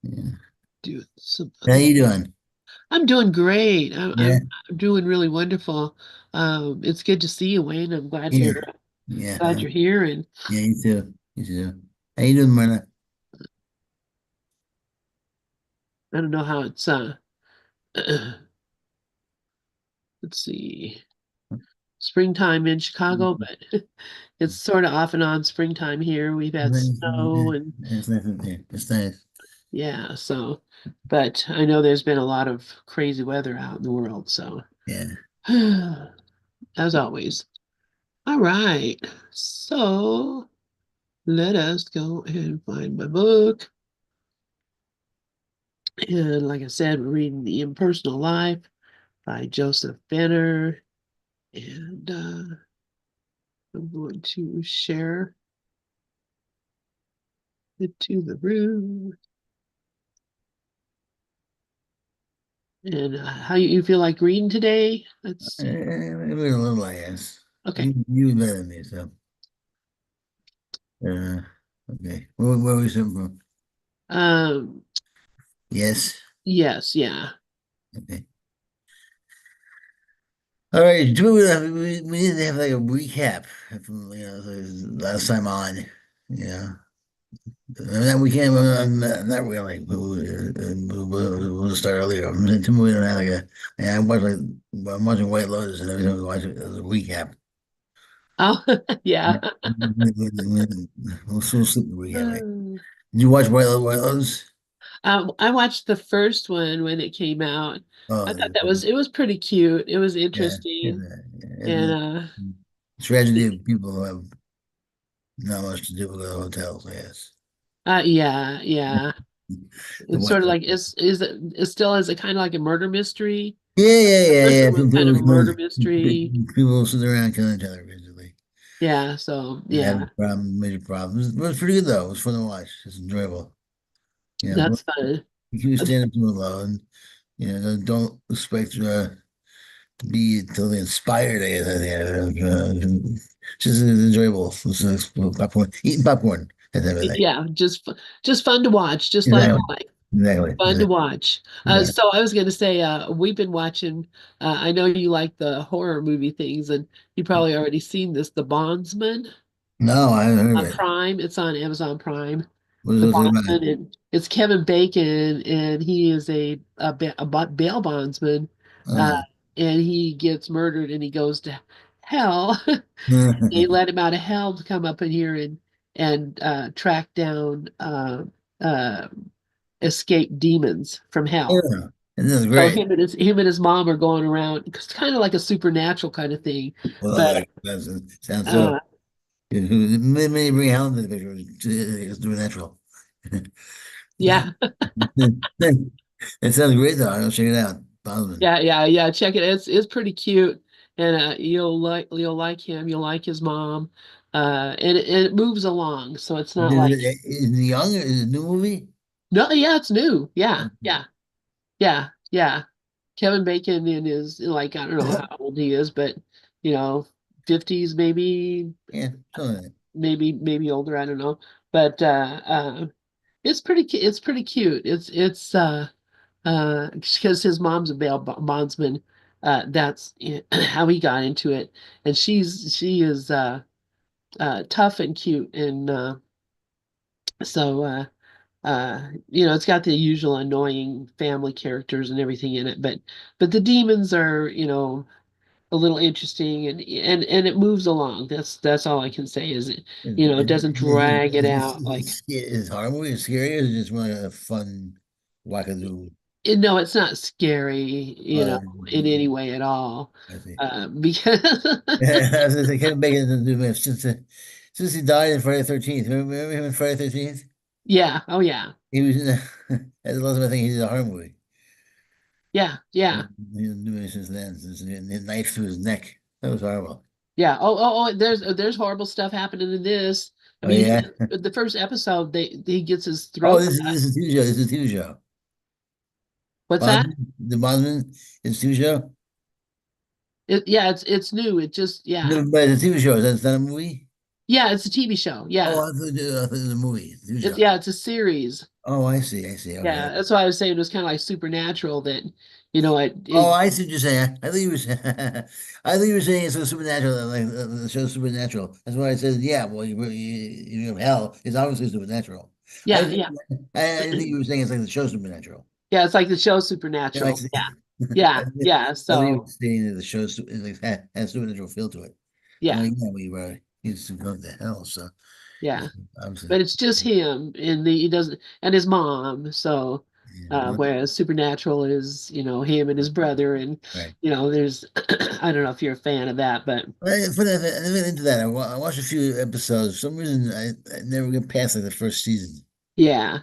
Yeah. Do some. How you doing? I'm doing great. I'm, Yeah, I'm I'm doing really wonderful. It's good to see you, Wayne. I'm yeah, yeah, glad you're here, and yeah. You too. You too. How you doing, Myrna? I don't know how it's let's see, springtime in Chicago, but it's sort of off and on springtime here. We've had snow and It's nice up there. It's nice. yeah, so but I know there's been a lot of crazy weather out in the world, so Yeah. as always. All right. So let us go and find my book. And like I said, we're reading The Impersonal Life by Joseph Benner. And I'm going to share it to the room. And how you feel like reading today? Let's see. Maybe a little, I guess. Okay. You better than me, so. Uh, okay. Where we sitting from? Um, Yes. yes, yeah. Okay. All right. We need to have like a recap from last time on. Yeah. That we can't. Not really. We'll start earlier. We don't have like a. Yeah, I'm watching White Lotus and every time we watch it as a recap. Oh, yeah. We'll sleep the recap. Right? Um, Did you watch White Lotus? I watched the first one when it came out. I Oh, thought it was pretty cute. It was yeah. interesting. And And the tragedy of people who have not much to do with the hotels. Yes. yeah, yeah. The It's White sort of Lotus. like it still is a kind of like a murder mystery. Yeah, yeah, The yeah, first yeah. one was kind of a murder mystery. People sit around killing each other, basically. Yeah, so And yeah, having major problems. It was pretty good though. It was fun to watch. It's enjoyable. You know, that's fun. you That's, stand up to it alone. Don't expect to be totally inspired. Just enjoyable. It's popcorn, eating popcorn. That type of thing. yeah, just fun to watch, just like Exactly. life. Exactly. Fun to watch. Exactly. So I was going to say, we've been watching. I know you like the horror movie things, and you probably already seen this, The Bondsman No, I haven't heard of on it. Prime. It's on Amazon Prime. What is The what's it about? Bondsman, and it's Kevin Bacon, and he is a bail bondsman, uh, Oh. and he gets murdered, and he goes to hell. They let him out of hell to come up in here and track down uh, escaped demons from hell. Yeah. This is So great. him and his mom are going around. It's kind of like a supernatural kind of thing, Well, but that sounds so. uh, Maybe bring Helen to the picture. It's doing natural. yeah. It sounds great though. I'll check it out. Bosman. Yeah. Check it. It's pretty cute, and you'll like him. You'll like his mom, and it moves along. So it's not like Is it young? Is it a new movie? no, yeah, it's new. Yeah. Kevin Bacon in his like I don't know how old he is, but you know, 50s maybe, Yeah, something like that. maybe older. I don't know, but it's pretty cute. It's because his mom's a bail bondsman. That's how he got into it, and she is tough and cute, and so it's got the usual annoying family characters and everything in it, but the demons are a little interesting, and it moves along. That's all I can say is it doesn't drag it out like. Is horror movie scary or is it just more like a fun wackadoo? No, it's not scary, Uh, in any way at all. I see. Because I was gonna say Kevin Bacon doesn't do much since he died in Friday the 13th. Remember him in Friday the 13th? yeah, oh yeah, He was in that's the last time I think he did a horror movie. He yeah, didn't do it since then. Since the knife through his neck. That was horrible. yeah. There's horrible stuff happening in this. I Oh mean, yeah. the first episode, he gets his Oh, throat cut. this is a TV show. This is a TV show. What's that? The Bosman is a TV show. Yeah, it's new. It just yeah. No, but it's a TV show. That's not a movie. Yeah, it's a TV show. Oh, Yeah. I thought it was a movie, new It's show. yeah, it's a series. Oh, I see, I see. Okay. Yeah, that's why I was saying it was kind of like supernatural that, Oh, I see what you're saying. I think you were saying, I think you were saying it's so supernatural, like the show's supernatural. That's why I said, yeah. Well, you have hell. It's obviously supernatural. I yeah, didn't think, yeah. I didn't think you were saying it's like the show supernatural. Yeah, it's like the show Yeah, I Supernatural. see. Yeah. Yeah, yeah. I think you were So, saying that the show like, has supernatural feel to it. I'm yeah, like, yeah, we were he's going to hell, so yeah. yeah, obviously. But it's just him and he doesn't and his mom. So, Yeah, whereas Supernatural is, him and his brother and right. there's I don't know if you're a fan of that, but I never into that. I watched a few episodes. For some reason, I never get past like the first season. yeah.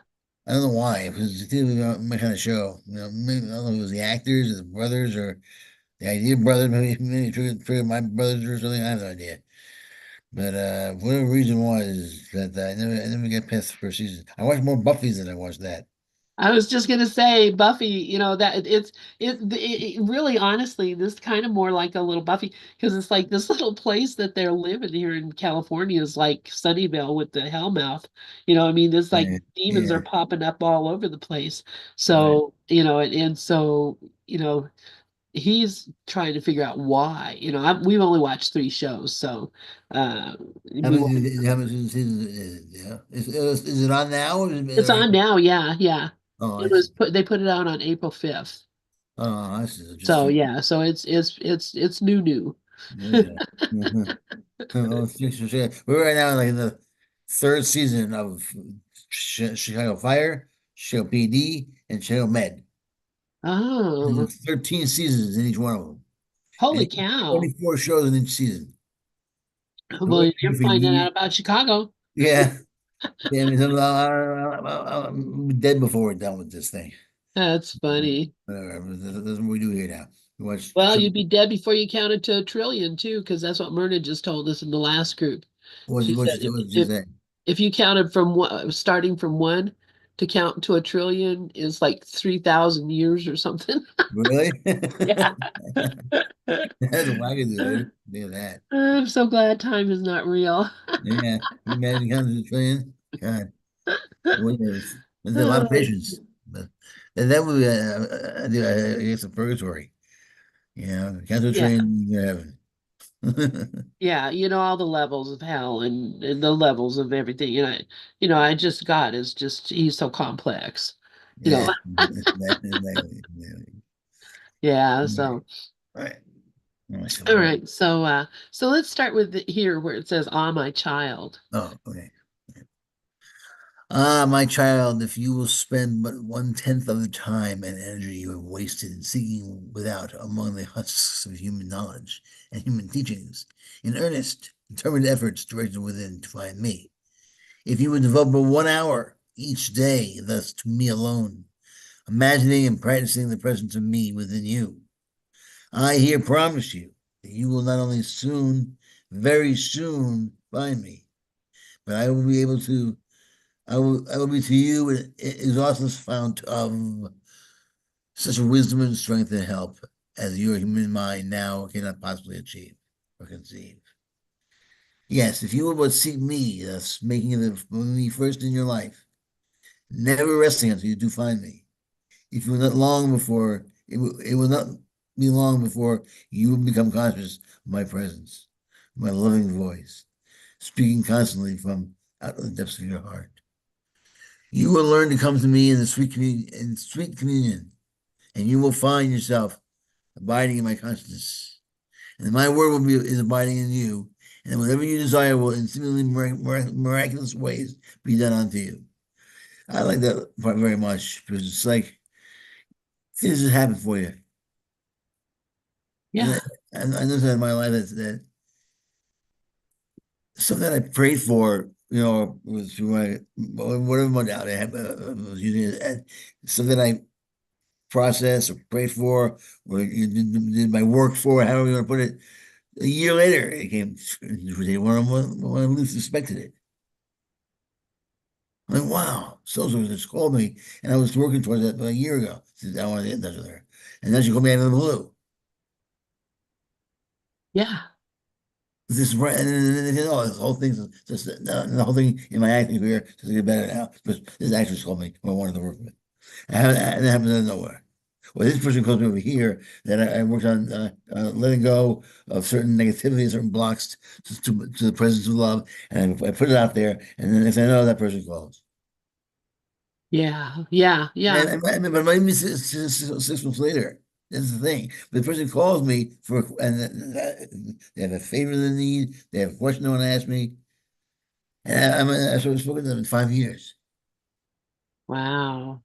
I don't know why. Because it's my kind of show. Maybe, I don't know if it was the actors or the brothers or the idea of brothers. Maybe triggered my brothers or something. I have no idea. But whatever reason was that I never get past the first season. I watched more Buffy's than I watched that. I was just gonna say Buffy, that it really honestly this kind of more like a little Buffy because it's like this little place that they're living here in California is like Sunnyvale with the Hellmouth. I mean, there's like Right. demons are Yeah. popping up all over the place. Right. So, and so, he's trying to figure out why. We've only watched three shows, so we won't. How many seasons is it? Yeah. Is it on now? Or is it It's on already? now, yeah, yeah. Oh, It I was see. put they put it out on April 5th. Oh, I see. So just So three. yeah, so it's new. Okay. Oh, sure, sure. We're right now like in the third season of Chicago Fire, Chicago PD, and Chicago Med. Oh, There's 13 seasons in each one of them. holy And cow. 24 shows in each season. So Well, we're you're here for finding out years. about Chicago. Yeah. Yeah, I mean, I'm dead before we're done with this thing. That's funny. Whatever. That's what we do here now. We watch Well, shows. you'd be dead before you counted to a trillion too, because that's what Myrna just told us in the last group. She said What you say? if you counted from starting from one to count to a trillion is like 3,000 years or something. Really? Yeah. That's a wackadoo, dude. Look at that. I'm so glad time is not real. Yeah. You imagine counting to the trillion? God, what is there's a lot of patience. But and that would be I guess a purgatory. Count to a Yeah. trillion, you're in heaven. Yeah, all the levels of hell and the levels of everything. I just God is just he's so complex. You know. Yeah. Exactly. Yeah, Right. so Right. Oh, all so, right. So let's start with here where it says, "Ah, my child." okay. Ah, my child, if you will spend but 1/10 of the time and energy you have wasted in seeking without among the husks of human knowledge and human teachings, in earnest, determined efforts directed within to find me, if you would devote but 1 hour each day thus to me alone, imagining and practicing the presence of me within you, I here promise you that you will not only soon, very soon find me, but I will be to you an exhaustless fount of such wisdom and strength and help as your human mind now cannot possibly achieve or conceive. Yes, if you will but seek me, thus making me first in your life, never resting until you do find me. If you will not long before, it will not be long before you will become conscious of my presence, my loving voice, speaking constantly from out of the depths of your heart. You will learn to come to me in the sweet communion, and you will find yourself abiding in my consciousness. And my word will be is abiding in you, and whatever you desire will in seemingly miraculous ways be done unto you. I like that part very much because it's like things just happen for you. And Yeah. I noticed that in my life that something that I prayed for, was through my whatever modality I was using it, and something I processed or prayed for, or you did my work for, however you want to put it. A year later, it came when I least suspected it. I'm like, wow, so just called me, and I was working towards that a year ago. Since I wanted to get in touch with her, and then she called me out of the blue. Yeah. This right, and then oh, this whole thing's just the whole thing in my acting career just get better now. But this actress called me when I wanted to work with it. And it happened out of nowhere. Well, this person called me over here that I worked on letting go of certain negativity, certain blocks to the presence of love, and I put it out there, and then if I know that person calls. Yeah, yeah, yeah. But it might be 6 months later. That's the thing. The person calls me and they have a favor they need. They have a question they want to ask me, and I've sort of spoken to them in 5 years. Wow.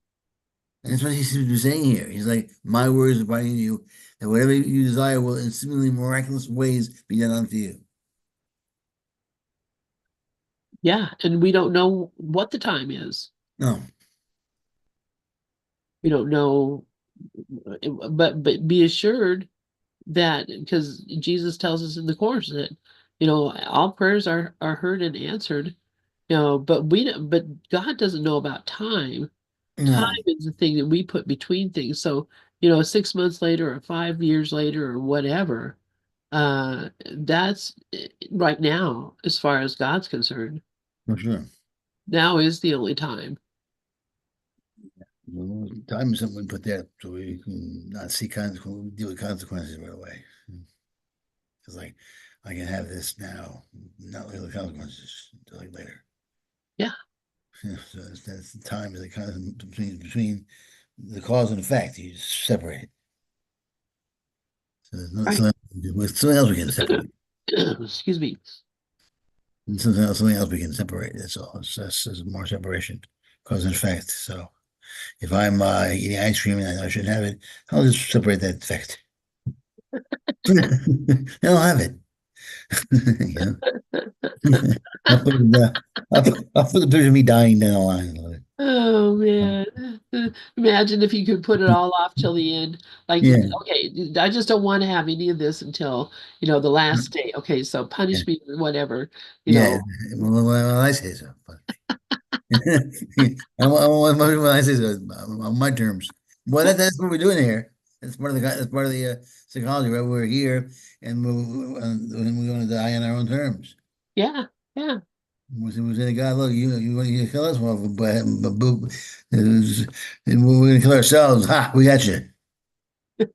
And that's what he seems to be saying here. He's like, my words are binding you, and whatever you desire will in seemingly miraculous ways be done unto you. Yeah, and we don't know what the time is. No, We don't know, but be assured that because Jesus tells us in the course that all prayers are heard and answered. But we don't, but God doesn't know about time. Time no, is the thing that we put between things. So 6 months later or 5 years later or whatever, that's right now as far as God's concerned. for sure. Now is the only time. Well, time is something we put there so we can not see consequences, deal with consequences right away. It's like I can have this now, not deal with consequences until like later. Yeah. So that's the time is the kind of between the cause and effect. You just separate it. So there's no, Right. with something else we can separate. Excuse me. And something else we can separate. That's all. It's more separation, cause and effect. So if I'm eating ice cream and I shouldn't have it, I'll just separate that effect. And I'll have it. You know? I'll put the picture of me dying down the line. Oh man. Imagine if you could put it all off till the end. Like, Yeah, okay, I just don't want to have any of this until, the last day. Okay, so yeah, punish me or whatever, you yeah. know. Well, I say so. But when I say so on my terms. Well, that's what we're doing here. That's part of the psychology, right? We're here, and we're going to die on our own terms. Yeah, yeah. We say to God, look, you want to kill us? Well, but we're going to kill ourselves. Ha, we got you. You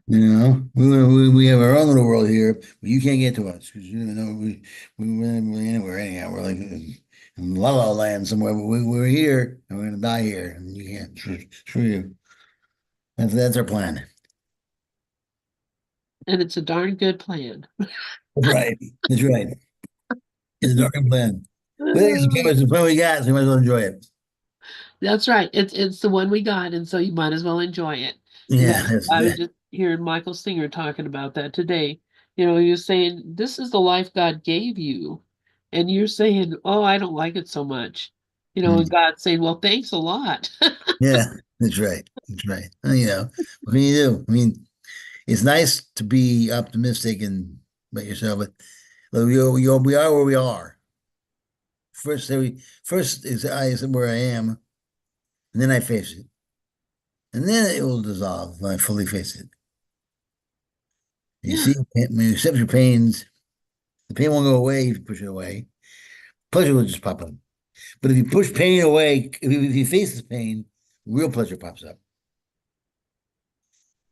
know, we have our own little world here, but you can't get to us because we're not really anywhere anyhow. We're like in La La Land somewhere, but we're here and we're gonna die here, and you can't. Screw you. That's our plan. And it's a darn good plan. That's right. That's right. It's a dark plan. But it's the plan we got, so we might as well enjoy it. That's right. It's the one we got, and so you might as well enjoy it. You Yeah, know, that's I was that. just hearing Michael Singer talking about that today. He was saying, this is the life God gave you. And you're saying, oh, I don't like it so much. And Mm. God's saying, well, thanks a lot. Yeah, that's right. That's right. What can you do? I mean, it's nice to be optimistic and about yourself, but look, we are where we are. First is I is where I am, and then I face it, and then it will dissolve when I fully face it. You Yeah, see, when you accept your pains, the pain won't go away if you push it away. Pleasure will just pop up. But if you push pain away, if you face the pain, real pleasure pops up.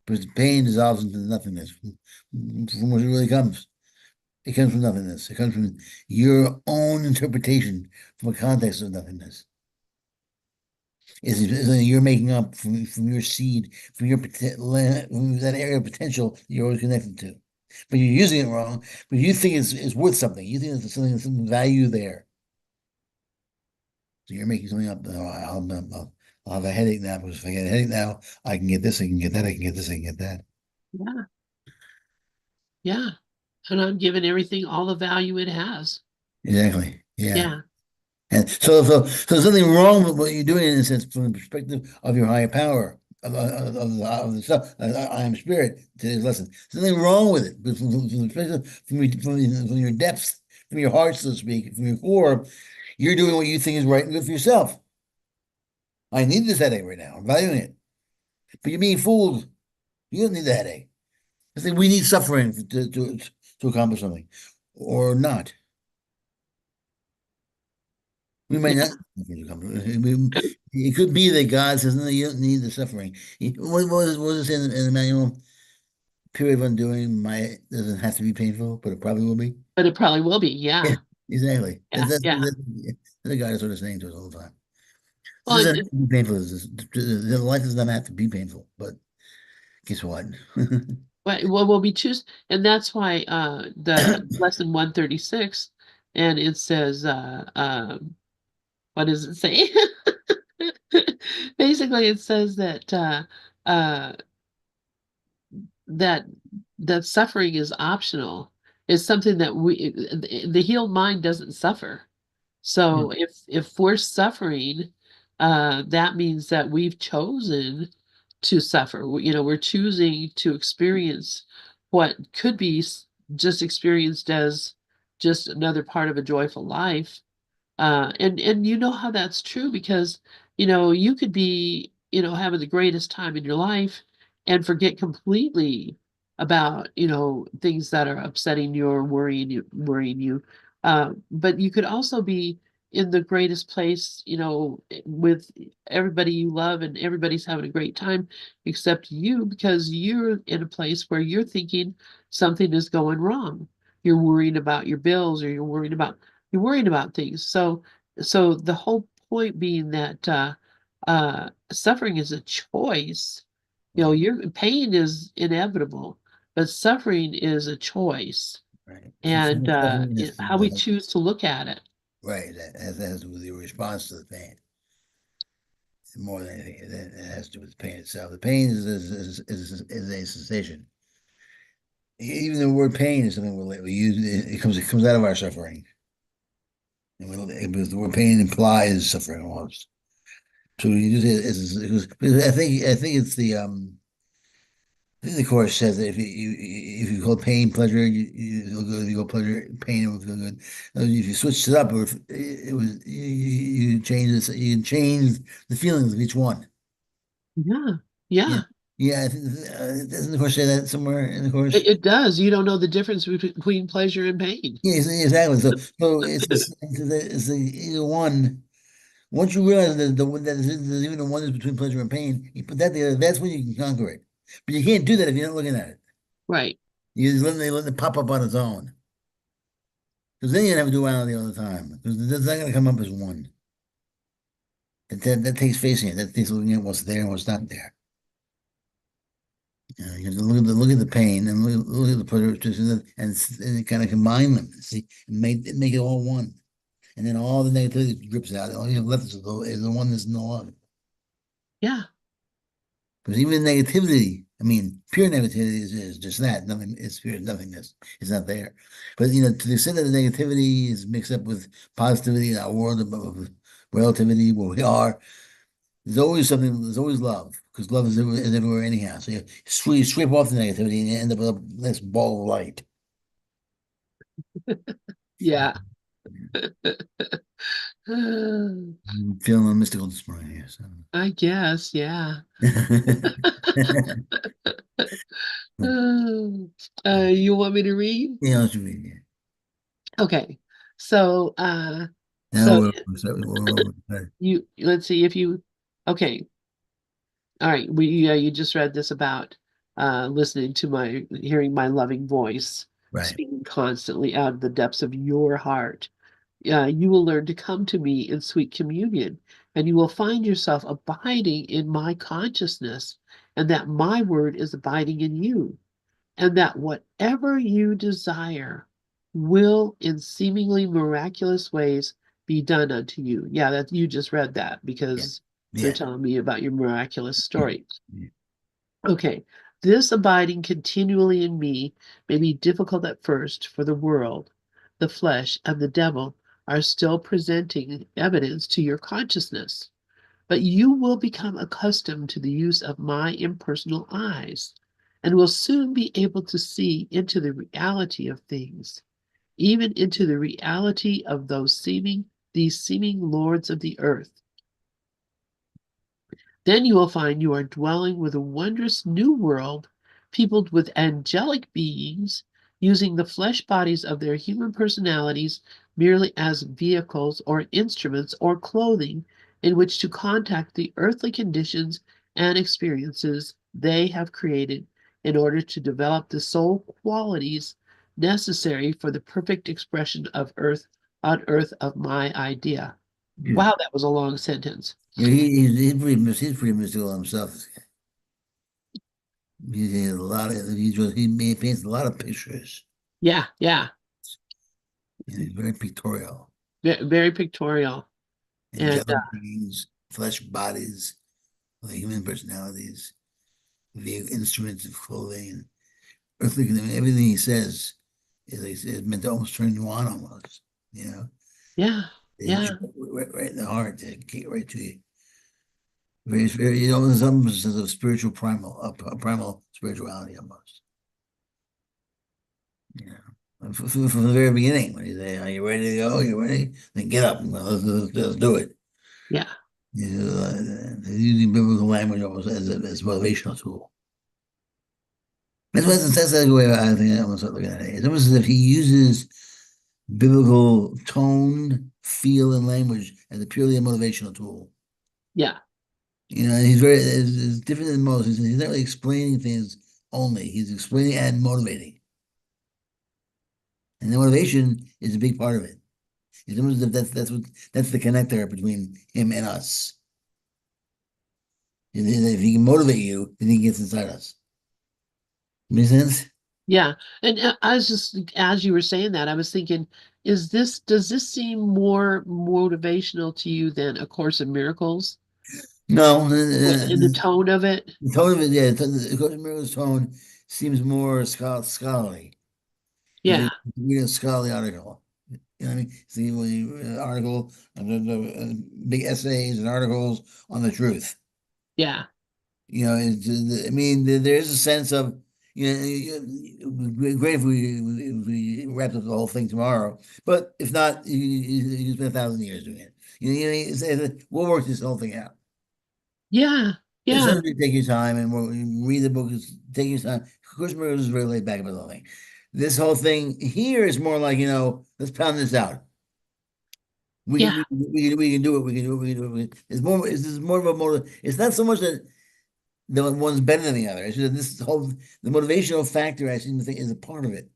Because the pain dissolves into nothingness from what it really comes. It comes from nothingness. It comes from your own interpretation from a context of nothingness. Is something you're making up from your seed, from from that area of potential you're always connected to. But you're using it wrong, but you think it's worth something. You think there's some value there. So you're making something up. Oh, I'll have a headache now because if I get a headache now, I can get this, I can get that, I can get this, I can get that. yeah, yeah. And I'm giving everything all the value it has. Exactly. Yeah. Yeah, And so there's nothing wrong with what you're doing in a sense from the perspective of your higher power, of the stuff. I am spirit, today's lesson. There's nothing wrong with it. But from the perspective, from your depths, from your heart, so to speak, from your core, you're doing what you think is right and good for yourself. I need this headache right now. I'm valuing it. But you're being fooled. You don't need the headache. I think we need suffering to accomplish something, or not. We might not. It could be that God says, no, you don't need the suffering. What was it in the manual? Period of undoing might doesn't have to be painful, but it probably will be. But it probably will be. Yeah, Yeah. exactly. Yeah. Yeah. That's the guy that's sort of saying to us all the time. This Well, doesn't have to be painful. Life does not have to be painful, but guess what? well, we choose, and that's why the lesson 136, and it says, what does it say? Basically, it says that uh, that that suffering is optional. It's something that the healed mind doesn't suffer. So if we're suffering, that means that we've chosen to suffer. We're choosing to experience what could be just experienced as just another part of a joyful life. And you know how that's true because you could be having the greatest time in your life and forget completely about things that are upsetting you or worrying you. But you could also be in the greatest place with everybody you love and everybody's having a great time except you because you're in a place where you're thinking something is going wrong. You're worrying about your bills or you're worrying about things. So the whole point being that suffering is a choice. Right, Your pain is inevitable, but suffering is a choice, right. and Suffering is how we choose to look at it. right. That has to do with your response to the pain more than anything. It has to do with the pain itself. The pain is a sensation. Even the word pain is something we use. It comes out of our suffering. Because the word pain implies suffering almost. So you use because I think it's I think the chorus says that if you call pain pleasure, it'll good. If you go pleasure pain, it will feel good. If you switch it up, or if it was you change this, you can change the feelings of each one. Yeah, Yeah, yeah, yeah. I think doesn't the chorus say that somewhere in the chorus? it does. You don't know the difference between pleasure and pain. Yeah, exactly. So it's either one. Once you realize that there's even a oneness between pleasure and pain, you put that together, that's when you can conquer it. But you can't do that if you're not looking at it. Right. You just let it pop up on its own. Because then you have duality all the time. Because it's not going to come up as one. That takes facing it. That takes looking at what's there and what's not there. You have to look at the pain and look at the pleasure, and kind of combine them. See, make it all one. And then all the negativity drips out. All you have left is the one that's no love. Yeah. Because even negativity, I mean, pure negativity is just that. Nothing, it's pure nothingness. It's not there. But to the extent that the negativity is mixed up with positivity in our world of relativity, where we are, there's always something, there's always love. Because love is everywhere anyhow. So you sweep off the negativity and you end up with a nice ball of light. Yeah. I'm feeling a mystical this morning here. So. I guess, yeah. You want me to read? Yeah, that's what we need. Okay. So, Now so let's see if you, okay. All right. You just read this about hearing my loving voice right. speaking constantly out of the depths of your heart. You will learn to come to me in sweet communion, and you will find yourself abiding in my consciousness, and that my word is abiding in you, and that whatever you desire will, in seemingly miraculous ways, be done unto you. Yeah, that you just read that Yeah. because you're Yeah. telling me about your miraculous Yeah. story. Okay, this abiding continually in me may be difficult at first, for the world, the flesh, and the devil are still presenting evidence to your consciousness. But you will become accustomed to the use of my impersonal eyes and will soon be able to see into the reality of things, even into the reality of these seeming lords of the earth. Then you will find you are dwelling with a wondrous new world, peopled with angelic beings. using the flesh bodies of their human personalities merely as vehicles or instruments or clothing in which to contact the earthly conditions and experiences they have created in order to develop the soul qualities necessary for the perfect expression of earth on earth of my idea. Yeah. Wow, that was a long sentence. He's pretty mystical himself. He has a lot of he paints a lot of pictures. Yeah, yeah. He's very pictorial. Very pictorial. And Angelic beings, flesh bodies, the human personalities, the instruments of clothing, and earthly. I mean, everything he says is meant to almost turn you on, almost. You know, yeah, it hits yeah, you right in the heart, to get right to you. Very, there's some sense of spiritual primal, a primal spirituality almost. You know, from the very beginning, when you say, "Are you ready to go? You ready?" Then get up and let's do it. yeah, Using biblical language almost as a motivational tool. That's the way I think I'm gonna start looking at it. It's almost as if he uses biblical tone, feel, and language as a purely a motivational tool. yeah, You know, he's very is different than most. He's not really explaining things only. He's explaining and motivating. And the motivation is a big part of it. It's almost as if that's the connector between him and us. If he can motivate you, then he gets inside us. Make sense? yeah. And I was just, as you were saying that, I was thinking, does this seem more motivational to you than A Course in Miracles? No, In the tone of it? the tone of it, yeah, the Coach Mirror's tone seems more scholarly. He's Yeah, reading a scholarly article. You know what I mean? See, when you read an article, big essays and articles on the truth. yeah, You know, I mean, there's a sense of, great if we wrapped up the whole thing tomorrow. But if not, you spend 1,000 years doing it. We'll work this whole thing out. yeah, yeah, Essentially, take your time and read the book. Take your time. Chris Murray is very laid back about the whole thing. This whole thing here is more like, let's pound this out. yeah, We can do it. We can do it. We can do it. It's more of a motive. It's not so much that the one's better than the other. It's just this whole the motivational factor. I seem to think is a part of it.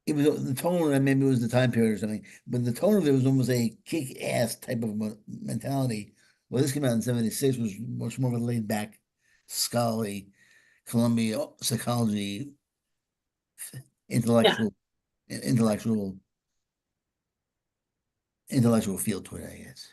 It was the tone, and maybe it was the time period or something, but the tone of it was almost a kick-ass type of mentality. Well, this came out in '76, was much more of a laid-back, scholarly, Columbia psychology, yeah. intellectual, intellectual, intellectual feel to it, I guess.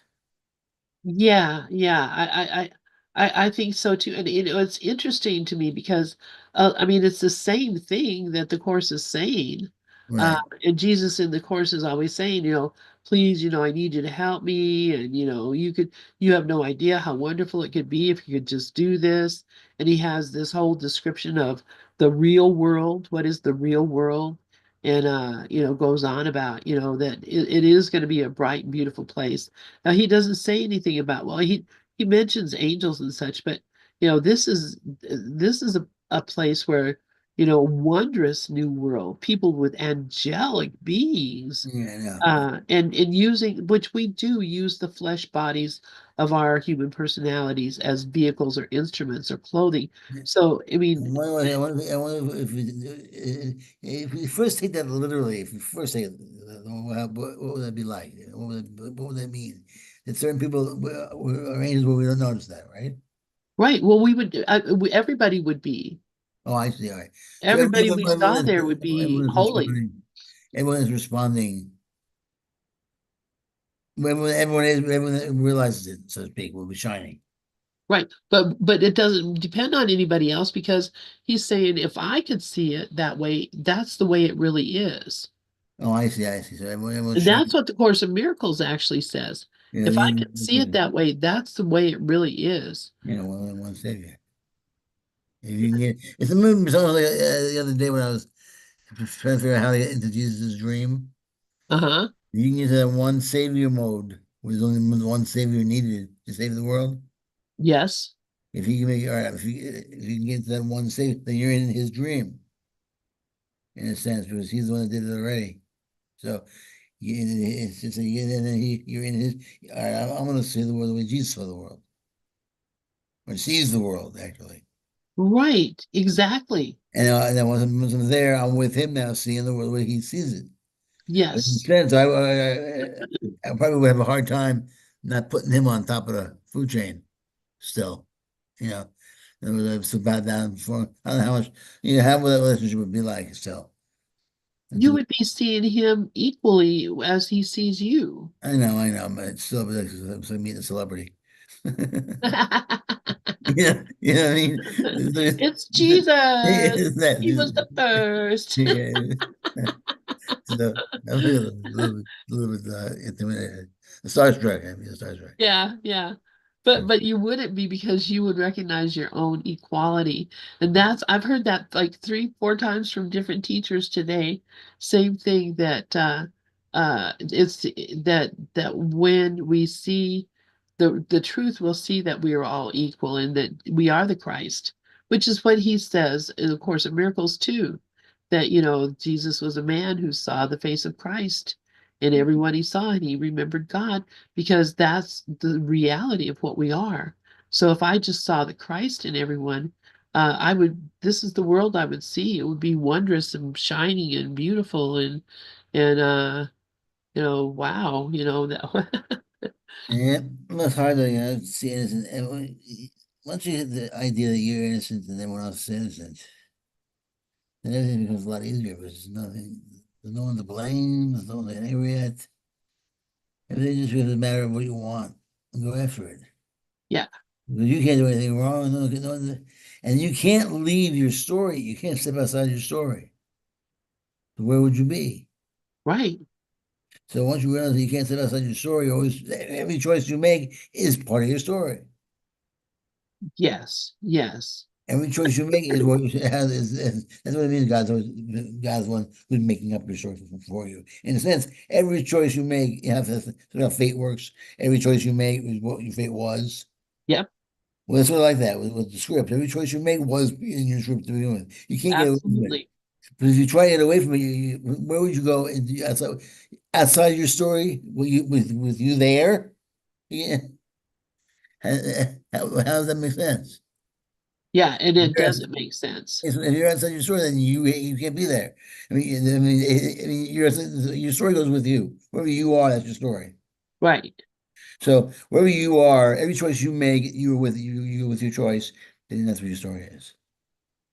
Yeah, yeah, I think so too. And it's interesting to me because, I mean, it's the same thing that the Course is saying. Right. And Jesus in the Course is always saying, please, I need you to help me. And, you have no idea how wonderful it could be if you could just do this. And he has this whole description of the real world. What is the real world? And, goes on about, that it is going to be a bright and beautiful place. Now he doesn't say anything about, well, he mentions angels and such, but this is a place where, wondrous new world, people with angelic beings, Yeah, yeah. and using which we do use the flesh bodies of our human personalities as vehicles or instruments or clothing. So I I mean, wonder, I wonder, I wonder if we first take that literally, if we first say it, what would that be like? What would that mean? That certain people are angels where we don't notice that, right? right, well, everybody would be. Oh, I see. All right. So Everybody we saw there would be everyone is holy. responding. Everyone is responding. Everyone realizes it, so to speak, will be shining. Right. But it doesn't depend on anybody else because he's saying if I could see it that way, that's the way it really is. Oh, I see. I see. So everyone's And shining. that's what the Course in Miracles actually says. If I could see it that way, that's the way it really is. One savior. If you can get, it's a movie. Something like the other day when I was trying to figure out how to get into Jesus' dream. Uh-huh. You can get to that one savior mode where there's only one savior needed to save the world. Yes. If you can make all right, if you can get to that one savior, then you're in his dream. in a sense because he's the one that did it already. So it's just and then you're in his. All right, I'm going to see the world the way Jesus saw the world, or sees the world actually. Right, exactly. And then once I'm there, I'm with him now, seeing the world the way he sees it. But in a Yes. sense, I probably would have a hard time not putting him on top of the food chain still. You know, it's about down for I don't know how much how that relationship would be like still. You would be seeing him equally as he sees you. I know, but it's still it's like meeting a celebrity. Yeah, you know what I mean? It's Jesus. It's that, He was the first. yeah. So I'm a little bit intimidated. Starstruck, I mean, starstruck. Yeah, yeah. But you wouldn't be because you would recognize your own equality. And that's I've heard that like three, four times from different teachers today. Same thing that it's that when we see the truth, we'll see that we are all equal and that we are the Christ, which is what he says in the Course of Miracles too. That, Jesus was a man who saw the face of Christ and everyone he saw and he remembered God because that's the reality of what we are. So if I just saw the Christ in everyone, this is the world I would see. It would be wondrous and shining and beautiful and wow, that Yeah, it's hard to see innocent. Once you hit the idea that you're innocent and everyone else is innocent, then everything becomes a lot easier because there's no one to blame, there's no one to get angry at. Everything just becomes a matter of what you want and go after it. yeah, Because you can't do anything wrong, and you can't leave your story. You can't step outside your story. So where would you be? right. So once you realize that you can't step outside your story, always every choice you make is part of your story. Yes, yes. Every choice you make is what you have. That's what it means. God's one who's making up your story for you. In a sense, every choice you make, you have to. That's how fate works. Every choice you make is what your fate was. Yep, Well, it's sort of like that with the script. Every choice you make was in your script to begin with. You can't get away from it. absolutely. But if you try to get away from it, where would you go? Outside your story? With you there? Yeah. How does that make sense? Yeah, and it doesn't make sense. If you're outside your story, then you can't be there. Your story goes with you. Wherever you are, that's your story. Right. So wherever you are, every choice you make, you with your choice, then that's what your story is.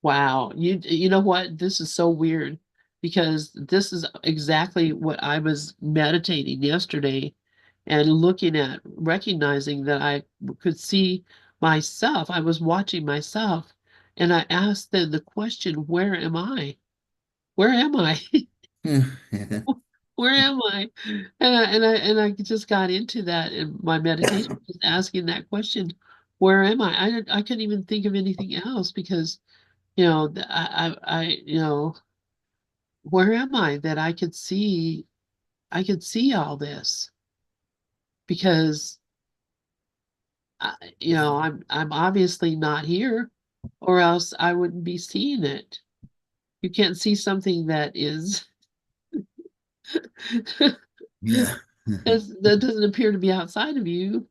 Wow. You know what? This is so weird because this is exactly what I was meditating yesterday and looking at, recognizing that I could see myself. I was watching myself and I asked then the question, where am I? Where am I? Yeah. Where am I? And I just got into that in my meditation, just asking that question, where am I? I couldn't even think of anything else because where am I that I could see all this because I'm obviously not here or else I wouldn't be seeing it. You can't see something that is Yeah. that doesn't appear to be outside of you.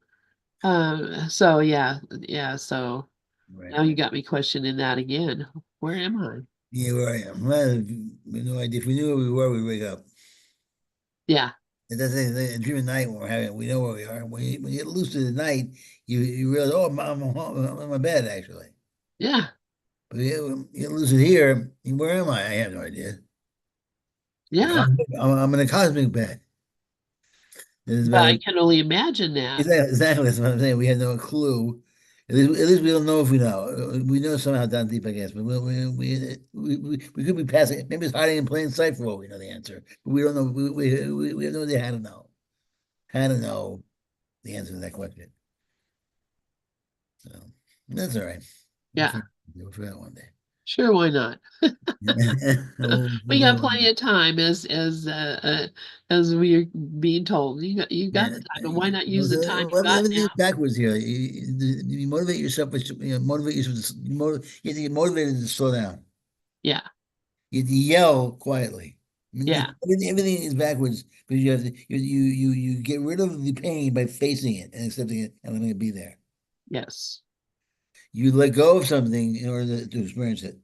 So yeah, yeah, so Right, now you right. got me questioning that again. Where am I? Yeah, where I am. Well, we no idea. If we knew where we were, we'd wake up. Yeah, It doesn't a dream of night when we're having. We know where we are. When you get lucid at night, you realize, oh, I'm in my bed actually. yeah, But you get lucid here. Where am I? I have no idea. yeah. I'm in a cosmic bed. There's But about I can only imagine that. exactly that's what I'm saying. We have no clue. At least we don't know if we know. We know somehow down deep, I guess. But we could be passing. Maybe it's hiding in plain sight for all we know the answer. But we don't know. We have no idea how to know. How to know the answer to that question. So that's all right. We'll Yeah, figure, we'll figure it out one day. sure, why not? We'll We figure it got out one plenty day. of time as we're being told. You got Yeah. the time, and why not use the time Well, you got everything now? is backwards here. You motivate yourself, but motivate yourself. You have to get motivated to slow down. Yeah, You have to yell quietly. I mean, Yeah. everything is backwards because you have to you get rid of the pain by facing it and accepting it and letting it be there. Yes. You let go of something in order to experience it.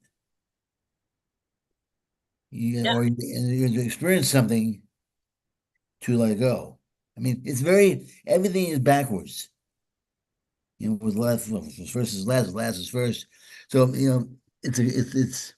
Yeah. And you to experience something to let go. I mean, it's very everything is backwards. With last, well, first is last, last is first. So it's a,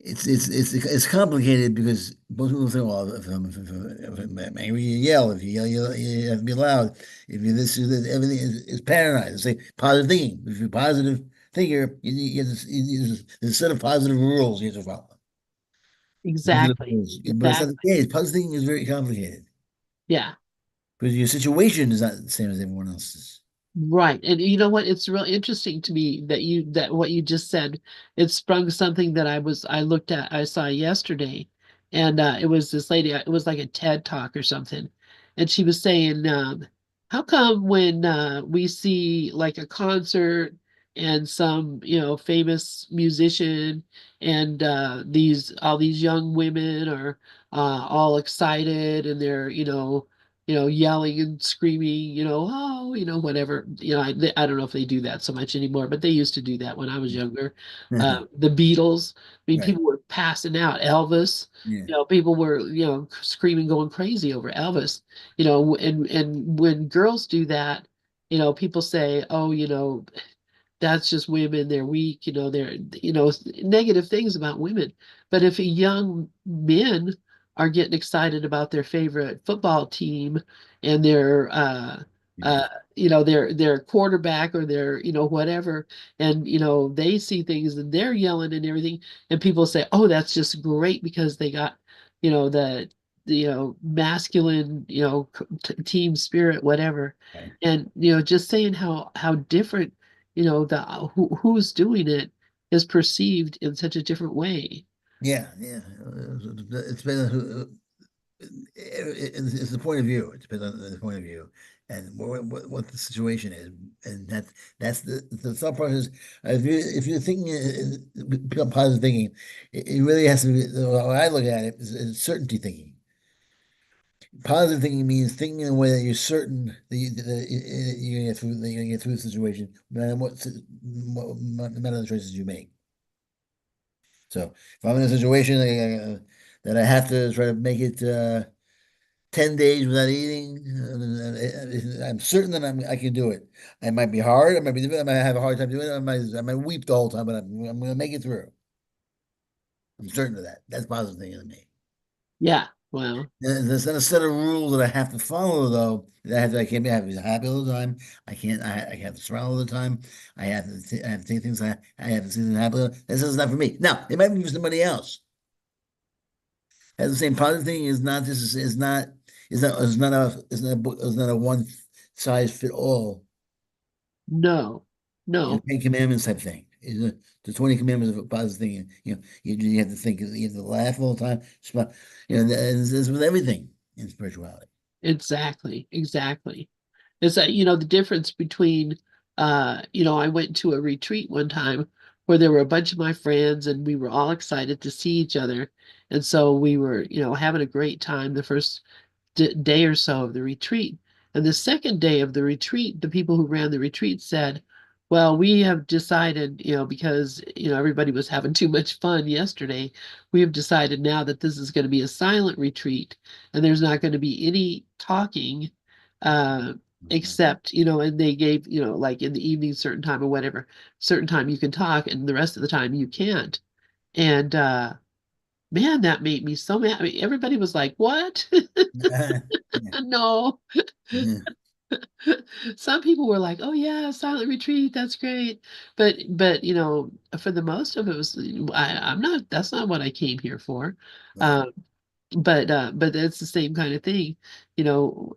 it's complicated because most people think, well, if I'm angry, you yell. If you yell, you have to be loud. If you this, everything is patternized. It's like positive thinking. If you're a positive thinker, there's a set of positive rules you have to follow. These are the Exactly. rules. But it's not the Exactly. case. Positive thinking is very complicated Yeah. because your situation is not the same as everyone else's. Right. And you know what? It's real interesting to me that what you just said, it sprung something that I looked at, I saw yesterday. And it was this lady, it was like a TED talk or something. And she was saying, how come when we see like a concert and some, famous musician and these all these young women are all excited and they're, yelling and screaming, oh, whatever. I don't know if they do that so much anymore, but they used to do that when I was younger. The Beatles, I mean, Right. people were passing out. Elvis, Yeah. people were, screaming, going crazy over Elvis, and when girls do that, people say, oh, that's just women, they're weak, they're, negative things about women. But if young men are getting excited about their favorite football team and their Yeah. their quarterback or their, whatever, and they see things and they're yelling and everything, and people say, oh, that's just great because they got, the masculine, team spirit, whatever. Right. And just saying how different, who's doing it is perceived in such a different way. Yeah. Yeah. It's been it's the point of view. It depends on the point of view and what the situation is, and that's the thought process. If you're thinking positive thinking, it really has to be. When I look at it, is certainty thinking. Positive thinking means thinking in a way that you're certain you're gonna get through the situation, no matter no matter the choices you make. So if I'm in a situation that I have to try to make it 10 days without eating, I'm certain that I can do it. It might be hard. It might be difficult. I might have a hard time doing it. I might weep the whole time, but I'm going to make it through. I'm certain of that. That's positive thinking to me. Yeah. Well, There's not a set of rules that I have to follow, though. I can't be happy all the time. I have to smile all the time. I have to think things. I have to see things happen. This is not for me. Now, it might be for somebody else. As the same positive thing is not this is not a one size fit all, no, no, 10 commandments type thing. The 20 commandments of a positive thing. You have to think, you have to laugh all the time. It's with everything in spirituality. exactly, exactly. Is that, the difference between, I went to a retreat one time where there were a bunch of my friends and we were all excited to see each other. And so we were, having a great time the first day or so of the retreat. And the second day of the retreat, the people who ran the retreat said, well, we have decided, because, everybody was having too much fun yesterday, we have decided now that this is going to be a silent retreat and there's not going to be any talking, uh, except, and they gave, like in the evening, certain time or whatever, certain time you can talk and the rest of the time you can't. And, man, that made me so mad. I mean, everybody was like, what? Yeah. No. Yeah. Some people were like, "Oh yeah, silent retreat, that's great." But for the most of it was I'm not that's not what I came here for. Right. Um, but it's the same kind of thing. You know,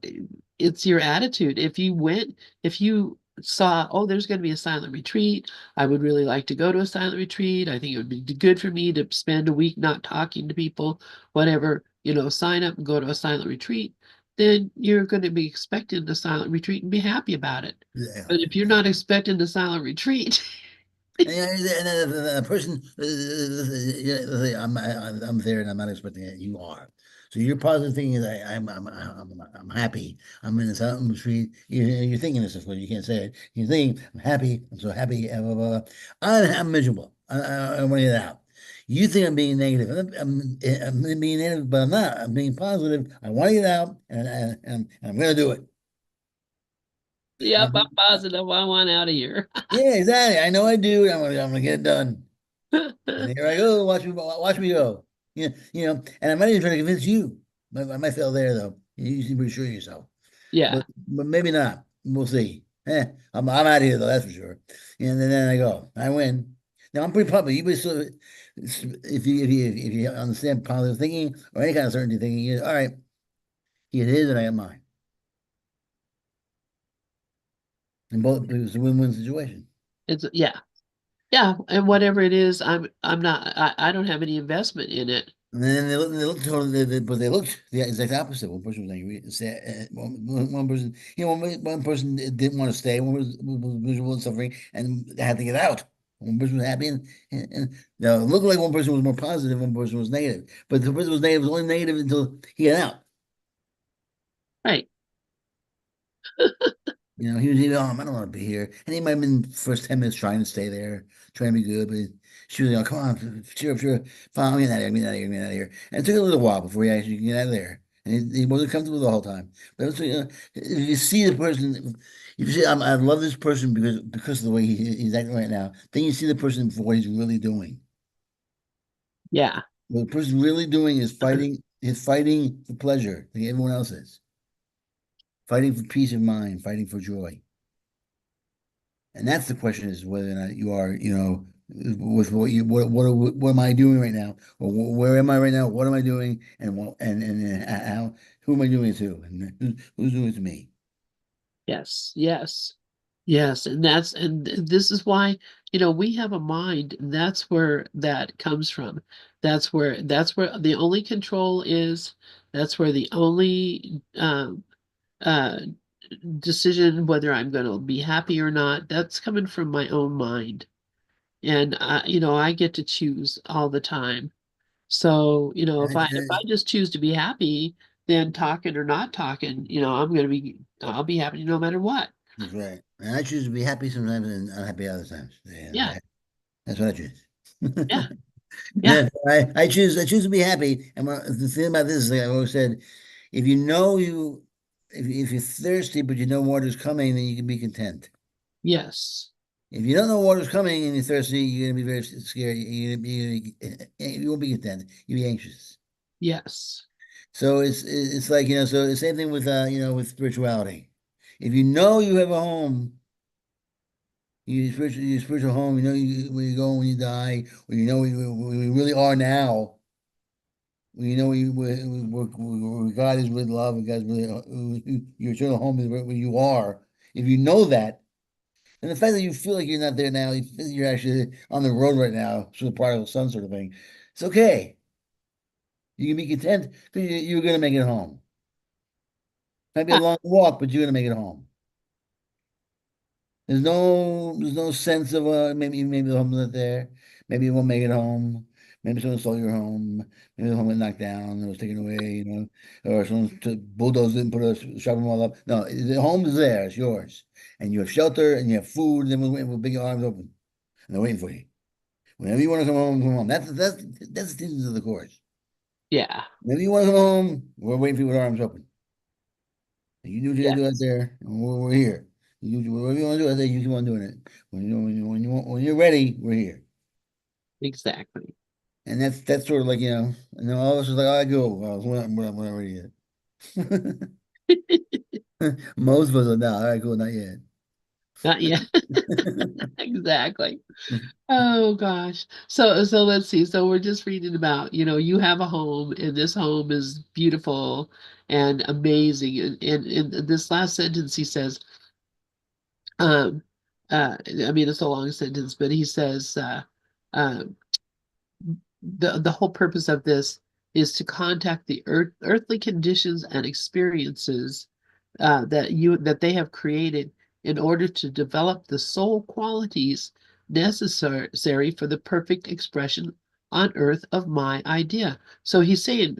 it's your attitude. If you saw, oh, there's going to be a silent retreat, I would really like to go to a silent retreat. I think it would be good for me to spend a week not talking to people, whatever, sign up and go to a silent retreat, then you're going to be expecting the silent retreat and be happy about it. Yeah. But if you're not expecting the silent retreat, And then the person, I'm there and I'm not expecting it. You are. So your positive thing is I'm happy. I'm in this atmosphere. You're thinking this, of course. You can't say it. You're thinking I'm happy. I'm so happy. Blah, blah, blah. I'm miserable. I want to get out. You think I'm being negative. I'm being negative, but I'm not. I'm being positive. I want to get out, and I'm going to do it. Yep, I'm positive. I want out of here. Yeah, exactly. I know I do. I'm gonna get it done. And here I go. Watch me go. Yeah, and I might even try to convince you. I might fail there though. You seem pretty sure of yourself, Yeah, but maybe not. We'll see. I'm out of here though. That's for sure. And then I go. I win. Now I'm pretty pumped. You be sort of, if you understand positive thinking or any kind of certainty thinking, all right. He had his and I got mine, and both it was a win-win situation. it's yeah, yeah, and whatever it is, I'm not. I don't have any investment in it. And then they looked totally, but they looked the exact opposite. One person was angry, sad. One person, one person didn't want to stay. One was miserable and suffering, and they had to get out. One person was happy, and now it looked like one person was more positive, one person was negative. But the person was negative was only negative until he got out. Right. He was even, I don't want to be here. And he might have been first 10 minutes trying to stay there, trying to be good, but she was like, come on, sure, fine, I'm getting out of here, I'm getting out of here, I'm getting out of here. And it took a little while before he actually could get out of there. And he wasn't comfortable the whole time. But it's, if you see the person, if you say, I love this person because of the way he's acting right now, then you see the person for what he's really doing. Yeah. What the person's really doing is fighting for pleasure, like everyone else is, fighting for peace of mind, fighting for joy. And that's the question is whether or not you are, with what am I doing right now? Or where am I right now? What am I doing? And how, who am I doing it to? And who's doing it to me? Yes. Yes. Yes. And this is why, we have a mind. That's where that comes from. That's where the only control is. That's where the only uh decision whether I'm going to be happy or not, that's coming from my own mind. And I get to choose all the time. So, And if I just choose to be happy, then talking or not talking, I'll be happy no matter what. that's right. And I choose to be happy sometimes and unhappy other times. Yeah, Yeah, that's what I choose. yeah, yeah, Yeah, I choose to be happy. And the thing about this is, like I always said, if you know you, if you're thirsty but you know water's coming, then you can be content. yes, If you don't know water's coming and you're thirsty, you're gonna be very scared. You won't be content. You'll be anxious. yes, So it's like so the same thing with with spirituality. If you know you have a home, your spiritual home, where you go when you die, or where you really are now. You know where God is with love, and God's really your eternal home is where you are. If you know that. And the fact that you feel like you're not there now, you're actually on the road right now, so the prodigal son sort of thing. It's okay. You can be content because you're going to make it home. Might be a yeah, long walk, but you're going to make it home. There's no sense of maybe the home's not there. Maybe you won't make it home. Maybe someone stole your home. Maybe the home was knocked down. It was taken away. Or someone bulldozed it and put a shopping mall up. No, the home is there. It's yours, and you have shelter and you have food. And everyone's waiting with big arms open, and they're waiting for you. Whenever you want to come home, come home. That's the teachings of the course. yeah, Whenever you want to come home, we're waiting for you with arms open. You do what you gotta do out yes, there, and we're here. You do whatever you want to do out there. You keep on doing it. When you're ready, we're here. exactly. And that's sort of like and then all of us is like, I go. Well, we're not ready yet. Most of us are not. All right, cool, not yet. Not yet. Exactly. Oh gosh. So let's see. So we're just reading about, you have a home and this home is beautiful and amazing. And in this last sentence he says, um I mean it's a long sentence, but he says uh the whole purpose of this is to contact the earthly conditions and experiences that they have created in order to develop the soul qualities necessary for the perfect expression on earth of my idea. So he's saying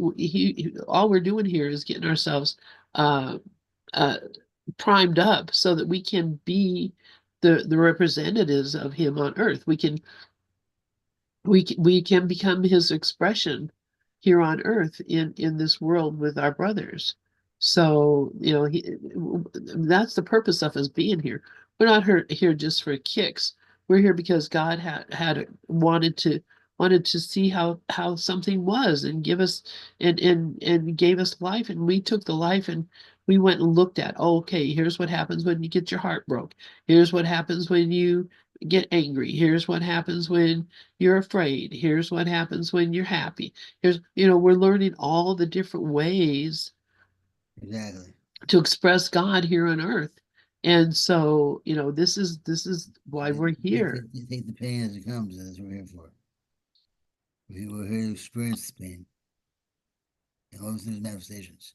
all we're doing here is getting ourselves uh, uh, primed up so that we can be the representatives of him on earth. We can become his expression here on earth in this world with our brothers. So, that's the purpose of us being here. We're not here just for kicks. We're here because God had wanted to see how something was and give us and gave us life, and we took the life and we went and looked at, oh, okay, here's what happens when you get your heart broke. Here's what happens when you get angry. Here's what happens when you're afraid. Here's what happens when you're happy. We're learning all the different ways Exactly. to express God here on earth. And so, this is why we're here. Take the pain as it comes. That's what we're here for. We're here to experience the pain and all those manifestations,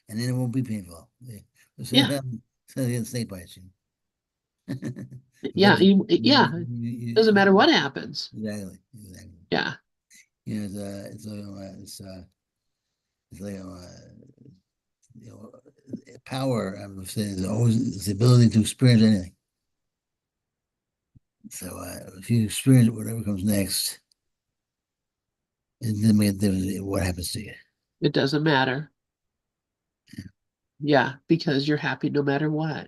and then it won't be painful. So, Yeah. so the snake bites you. Yeah. Eventually, Yeah. Doesn't matter what happens. exactly, exactly. Yeah. It's like you know, power. I would say is always the ability to experience anything. So if you experience whatever comes next, it doesn't make a difference what happens to you. It doesn't matter. Yeah, because you're happy no matter what.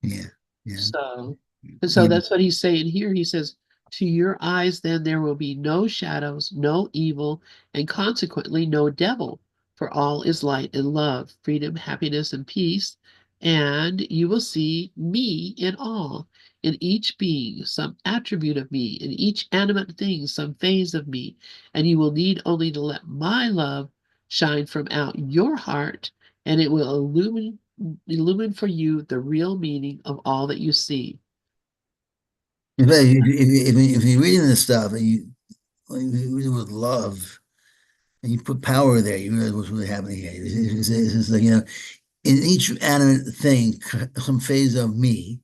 Yeah, yeah, So, and so yeah. that's what he's saying here. He says, to your eyes, then there will be no shadows, no evil, and consequently no devil, for all is light and love, freedom, happiness, and peace. And you will see me in all, in each being, some attribute of me, in each animate thing, some phase of me. And you will need only to let my love shine from out your heart, and it will illumine for you the real meaning of all that you see. In fact, if you're reading this stuff and you read it with love and you put power there, you realize what's really happening here. It's like, in each animate thing, some phase of me,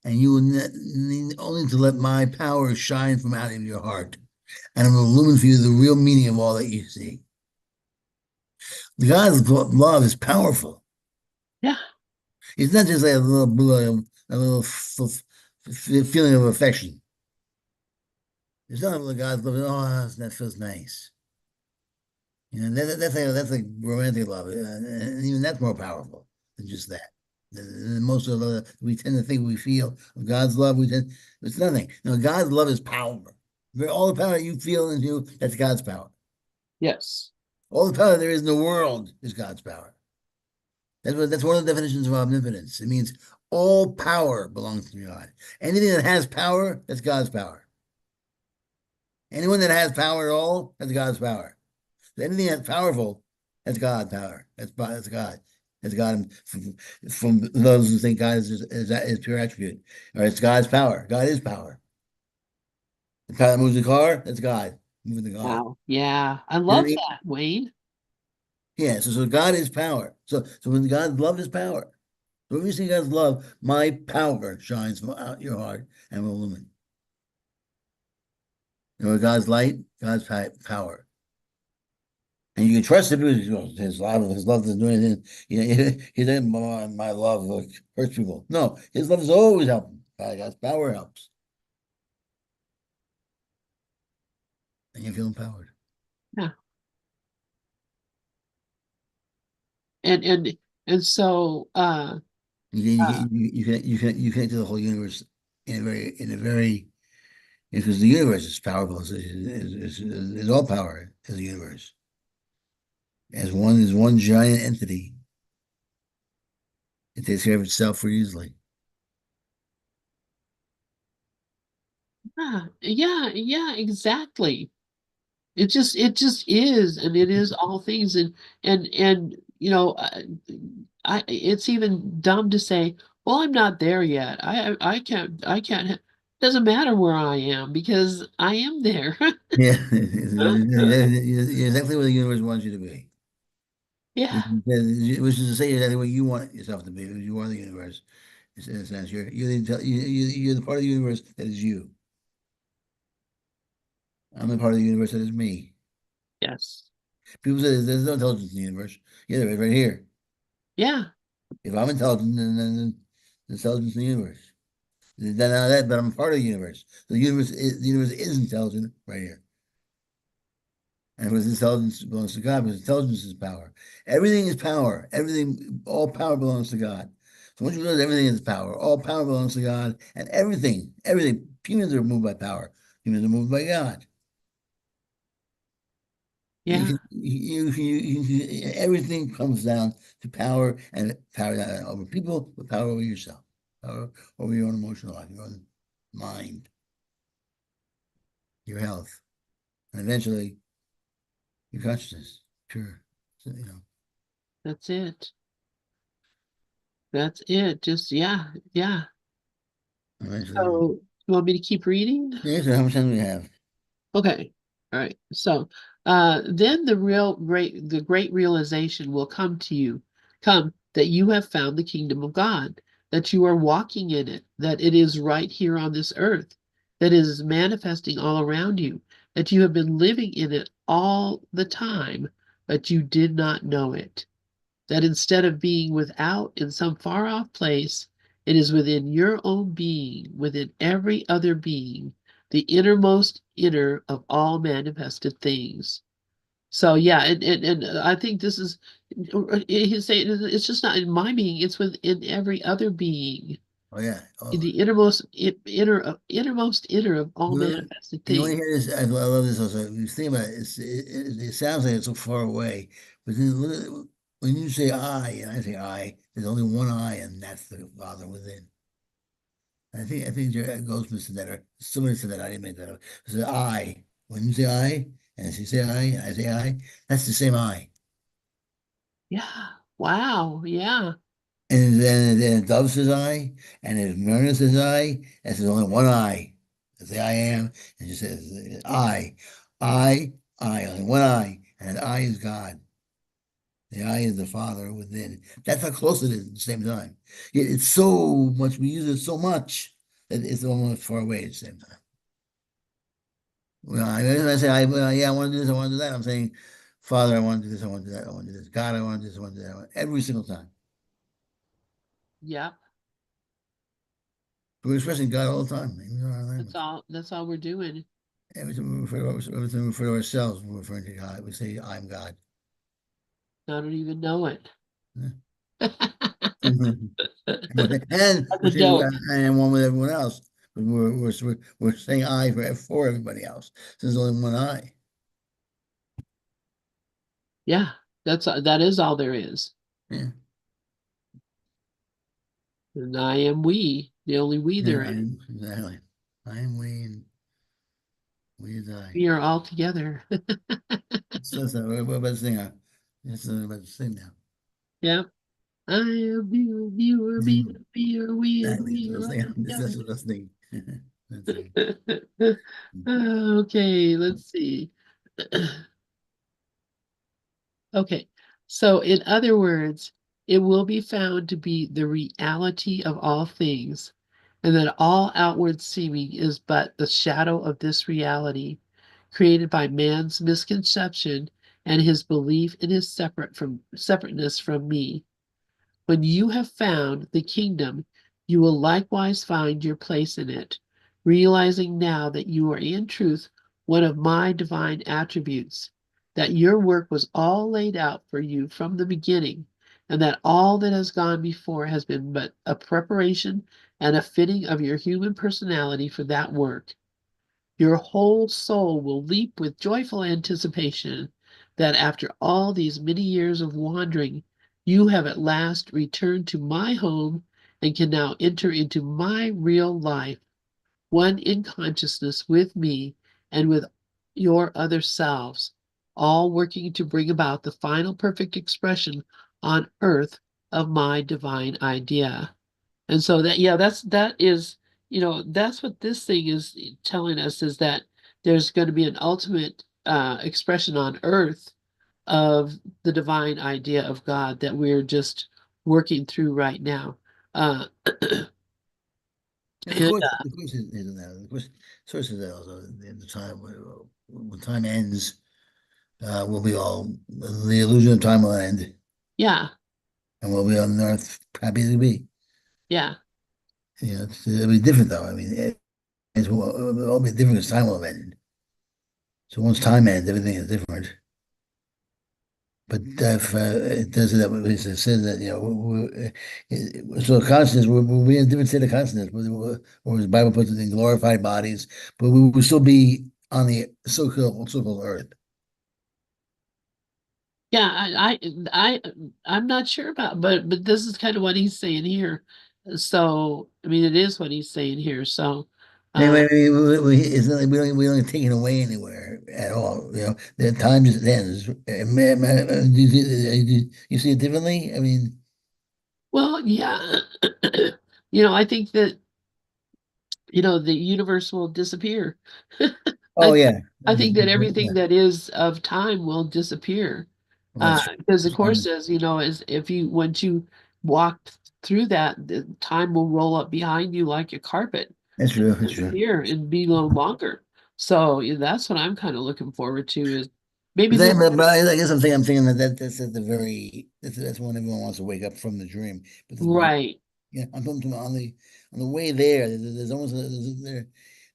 and you will need only to let my power shine from out of your heart, and it will illumine for you the real meaning of all that you see. God's love is powerful. Yeah. It's not just like a little feeling of affection. It's not like God's love. Oh, that feels nice. That's like romantic love, and even that's more powerful than just that. Most of the we tend to think we feel of God's love, it's nothing. No, God's love is power. All the power you feel in you, that's God's power. Yes. All the power there is in the world is God's power. That's one of the definitions of omnipotence. It means all power belongs to God. Anything that has power, that's God's power. Anyone that has power at all, that's God's power. Anything that's powerful, that's God power. That's God. That's God from those who think God is pure attribute. Or it's God's power. God is power. The power that moves the car, that's God moving the car. Wow. Yeah. I You know what love I mean? that, Wayne. Yeah. So God is power. So when God's love is power. So when you see God's love, my power shines from out your heart and will illumine. God's light, God's power. And you can trust him because his love doesn't do anything. He didn't, my love hurts people. No, his love is always helping. God's power helps. And you feel empowered. Yeah. And and and so uh You connect to the whole universe in a very because the universe is powerful. It's all power is the universe. As one giant entity. It takes care of itself very easily. yeah, exactly. It just is, and it is all things, and it's even dumb to say, well, I'm not there yet. I can't. Doesn't matter where I am because I am there. Yeah, you're exactly where the universe wants you to be. Yeah. Which is to say exactly what you want yourself to be, because you are the universe. In a sense, you're the part of the universe that is you. I'm a part of the universe that is me. Yes. People say there's no intelligence in the universe. Yeah, there is right here. Yeah. If I'm intelligent, then there's intelligence in the universe. Then now that, but I'm part of the universe. The universe is intelligent right here. And with intelligence belongs to God, because intelligence is power. Everything is power. Everything, all power belongs to God. So once you realize everything is power, all power belongs to God, and everything, humans are moved by power. Humans are moved by God. Yeah. Everything comes down to power and power over people, but power over yourself, power over your own emotional life, your own mind, your health, and eventually your consciousness. Pure, so, That's it. That's it. Just yeah. Yeah. eventually. So you want me to keep reading? Yeah, so how much time do we have? Okay. All right. So, then the great realization will come that you have found the kingdom of God, that you are walking in it, that it is right here on this earth, that it is manifesting all around you, that you have been living in it all the time, but you did not know it. That instead of being without in some far off place, it is within your own being, within every other being, the innermost inner of all manifested things. So yeah, and I think this is he's saying it's just not in my being, it's within every other being, Oh yeah. in Oh, the innermost inner of all you, manifested you want things. to hear this? I love this also. You think about it, it sounds like it's so far away, but then when you say I, and I say I, there's only one I, and that's the Father within. I think Goldsmith said that, or somebody said that. I didn't make that up. It said I. When you say I, and you say I, and I say I, that's the same I. Yeah. Wow. Yeah. And then a dove says I, and if Myrna says I, and says only one I. I say I am, and she says I, only one I, and that I is God. The I is the Father within. That's how close it is at the same time. Yet it's so much, we use it so much that it's almost far away at the same time. Well, I say, well, yeah, I want to do this, I want to do that. I'm saying, Father, I want to do this, I want to do that, I want to do this. God, I want to do this, I want to do that. Every single time. Yep. We're expressing God all the time, even in our language. That's all we're doing. Every time we refer to ourselves, we're referring to God. We say, I'm God. I don't even know it. Yeah. That's And we a say, joke. I am one with everyone else. But we're saying I for everybody else. So there's only one I. Yeah, that is all there is. Yeah. And I am we, the only we Yeah, there I is. am. Exactly. I am we and we is I. We are all together. So what about this thing? It's about this thing now. Yep. I am you, and you are me, Mm, and we are we, and exactly. we are all That's together. what I was thinking. That's it. Okay, let's see. Okay, so in other words, it will be found to be the reality of all things, and that all outward seeming is but the shadow of this reality, created by man's misconception and his belief in his separateness from me. When you have found the kingdom, you will likewise find your place in it, realizing now that you are in truth one of my divine attributes, that your work was all laid out for you from the beginning, and that all that has gone before has been but a preparation and a fitting of your human personality for that work. Your whole soul will leap with joyful anticipation that after all these many years of wandering, you have at last returned to my home and can now enter into my real life, one in consciousness with me and with your other selves, all working to bring about the final perfect expression on earth of my divine idea. And so that, yeah, that is, that's what this thing is telling us, is that there's going to be an ultimate expression on earth of the divine idea of God that we're just working through right now. Uh, And And of course, it isn't that. Of course, source is that also the time when time ends, we'll be all the illusion of time will end, yeah, and we'll be on earth happy to be. yeah. It'll be different though. I mean, it'll all be different because time will have ended. So once time ends, everything is different. But if it does it that way, it says that so consciousness, we'll be in a different state of consciousness, or as the Bible puts it, in glorified bodies, but we will still be on the so-called earth. Yeah, I'm not sure about, but this is kind of what he's saying here. So, I mean, it is what he's saying here. So, uh, Anyway, it's not like we don't take it away anywhere at all. The time just ends. Do you see it differently? I mean, well, yeah, I think that, the universe will disappear. I oh think, yeah, I think that yeah, everything that is of time will disappear. well, that's true. Because the That's course true. says, is if you once you walk through that, the time will roll up behind you like a carpet, That's true. That's true. disappear and be no longer. So yeah, that's what I'm kind of looking forward to is maybe But, this. I guess I'm thinking that's at the that's when everyone wants to wake up from the dream. But Right. I'm talking on the way there. There's almost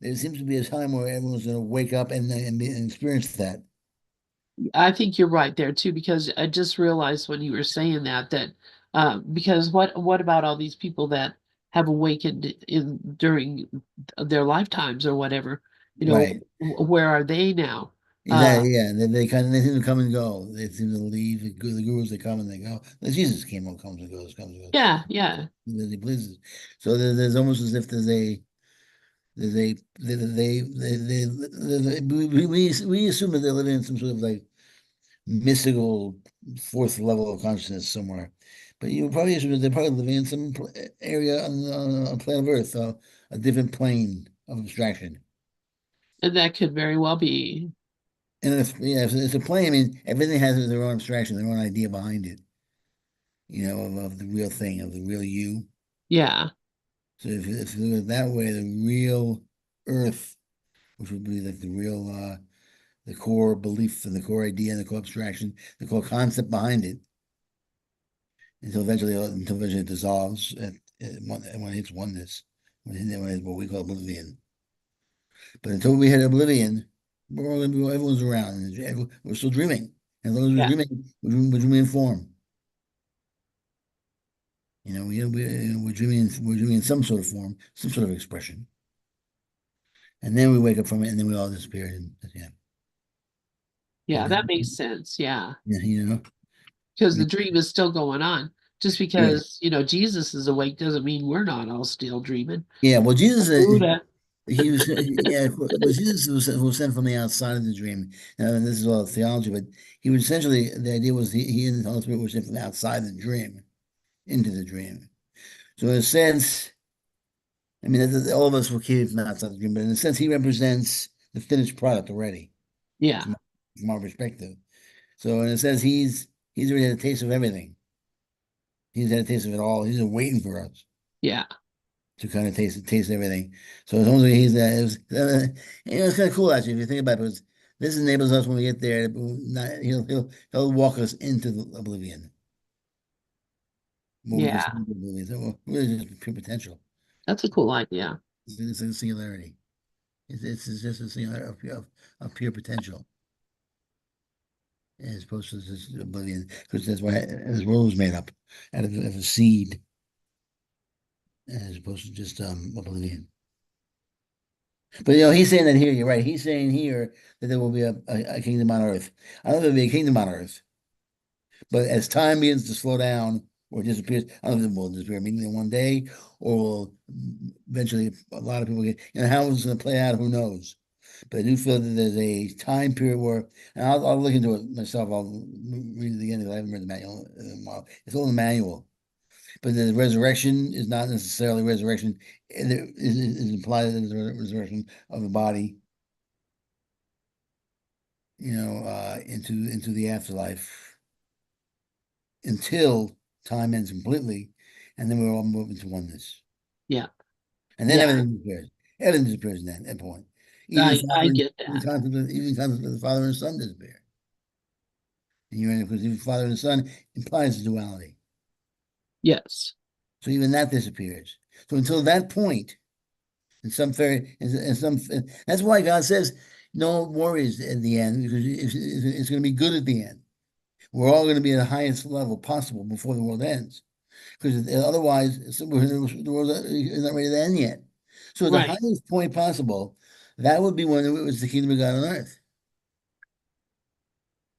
there seems to be a time where everyone's going to wake up and experience that. I think you're right there too, because I just realized when you were saying that because what about all these people that have awakened in during their lifetimes or whatever? Right. Where are they now? Uh, Exactly. Yeah. They seem to come and go. They seem to leave. The gurus, they come and they go. Jesus came and comes and goes. yeah, yeah, He pleases. So there's almost as if we assume that they're living in some sort of like mystical fourth level of consciousness somewhere. But you probably assume that they're probably living in some area on planet Earth, a different plane of abstraction. and that could very well be. And if it's a plane, I mean, everything has their own abstraction, their own idea behind it, of the real thing, of the real you. Yeah, So if you look at it that way, the real Earth, which would be like the core belief and the core idea and the core abstraction, the core concept behind it, until eventually it dissolves when it hits oneness, when it hits what we call oblivion. But until we hit oblivion, everyone's around, and we're still dreaming. And those who are yeah, dreaming, we're dreaming in form. We're dreaming in some sort of form, some sort of expression. And then we wake up from it, and then we all disappear. And yeah, yeah, okay, that makes sense. Yeah, yeah, because the we, dream is still going on. Just yeah, because, Jesus is awake doesn't mean we're not all still dreaming. yeah. Well, Jesus, Buddha. he was, yeah, but Jesus was sent from the outside of the dream. And this is all theology, but he was essentially the idea was he and the Holy Spirit were sent from outside the dream into the dream. So in a sense, I mean, all of us were created from outside the dream, but in a sense, he represents the finished product already Yeah, from from our perspective. So in a sense, he's already had a taste of everything. He's had a taste of it all. He's just waiting for us yeah, to kind of taste everything. So it's only it's kind of cool actually if you think about it. Because this enables us when we get there. He'll walk us into the oblivion. What we yeah. consider oblivion. So really just pure potential. That's a cool idea. It's a singularity. It's just a singularity of pure potential as opposed to this oblivion. Because that's why this world was made up out of a seed as opposed to just oblivion. But he's saying that here. You're right. He's saying here that there will be a kingdom on earth. I don't know if there'll be a kingdom on earth, but as time begins to slow down or disappears, I don't know if it will disappear immediately in one day, or will eventually a lot of people get. How it's going to play out, who knows? But I do feel that there's a time period where, and I'll look into it myself. I'll read it again because I haven't read the manual in a while. It's all in the manual. But the resurrection is not necessarily resurrection. It is implied that there's a resurrection of the body, into the afterlife until time ends completely, and then we're all moving to oneness. Yeah. And then Yeah, everything disappears. Everything disappears in that point. I get that. Even the concept of the Father and Son disappear. And you're in because the Father and Son implies duality. Yes. So even that disappears. So until that point, in some, that's why God says, no worries at the end, because it's going to be good at the end. We're all going to be at the highest level possible before the world ends, because otherwise the world is not ready to end yet. So the Right. highest point possible, that would be when it was the kingdom of God on earth.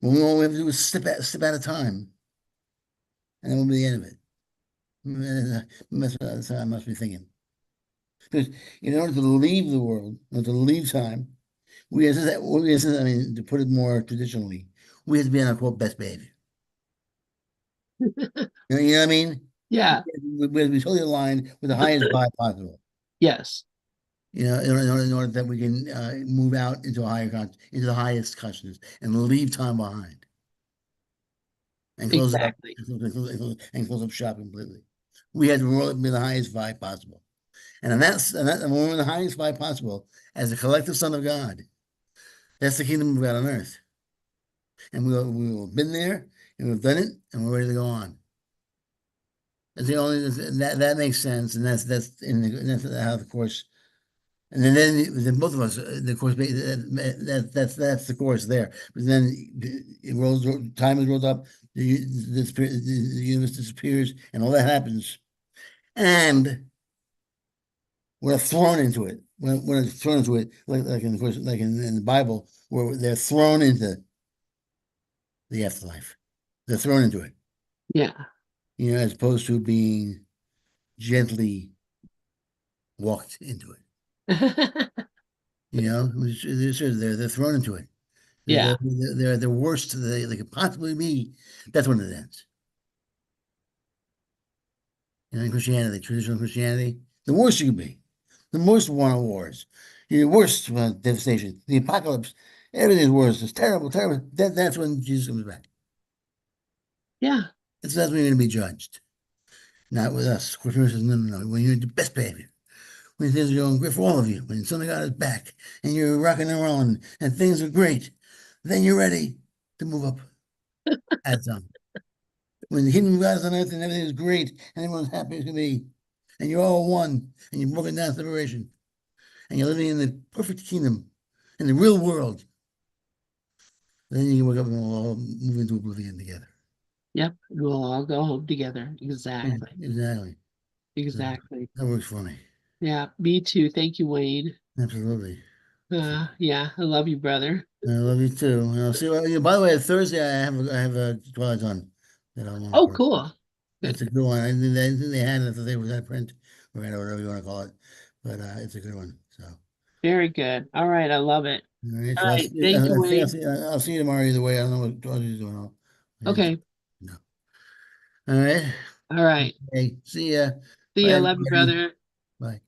When all we have to do is step out of time, and that will be the end of it. That's what I must be thinking. Because in order to leave the world, or to leave time, I mean, to put it more traditionally, we have to be on our quote best behavior. You know what I mean? Yeah. We have to be totally aligned with the highest vibe possible. Yes. You know, in order that we can move out into a into the highest consciousness and leave time behind and close it up Exactly. and close up shop completely. We had to roll it with the highest vibe possible. And when we're in the highest vibe possible as a collective son of God, that's the kingdom of God on earth. And we've been there and we've done it and we're ready to go on. That's the only that makes sense, and that's how the course. And then both of us, the course, that's the course there. But then it rolls, time is rolled up, the universe disappears, and all that happens, and we're thrown into it. When it's thrown into it, like in the course, like in the Bible, where they're thrown into the afterlife. They're thrown into it, Yeah. as opposed to being gently walked into it. They're thrown into it. Yeah. They're the worst they could possibly be. That's when it ends. In Christianity, traditional Christianity, the worst you can be, the most one wars, the worst devastation, the apocalypse, everything's worse. It's terrible, terrible. That's when Jesus comes back. Yeah. That's when you're going to be judged, not with us. Christian says, no, no, no. When you're in the best behavior, when things are going great for all of you, when Son of God is back and you're rocking and rolling and things are great, then you're ready to move up at some. When the kingdom of God is on earth and everything is great and everyone's happy as can be, and you're all one and you're broken down separation and you're living in the perfect kingdom in the real world, then you can wake up and we'll all move into oblivion together. Yep. We'll all go home together. Yeah, Exactly. exactly. So Exactly. that works for me. Yeah. Me too. Thank you, Wayne. Absolutely. So, Yeah. I love you, brother. I love you too. And I'll see. Yeah, by the way, Thursday I have a Twilight Zone that I want to Oh, put. cool. It's Good. a good one. I didn't think they had it. I thought they was that print or whatever you want to call it, but it's a good one. So, all Very good. All right. I love it. right. All So right. Thank you, I think Wayne. I'll see you tomorrow either way. I don't know what Audrey's doing. Okay. No. All right. All right. Hey, see ya. See Bye, ya. Love you, everybody. brother. Bye.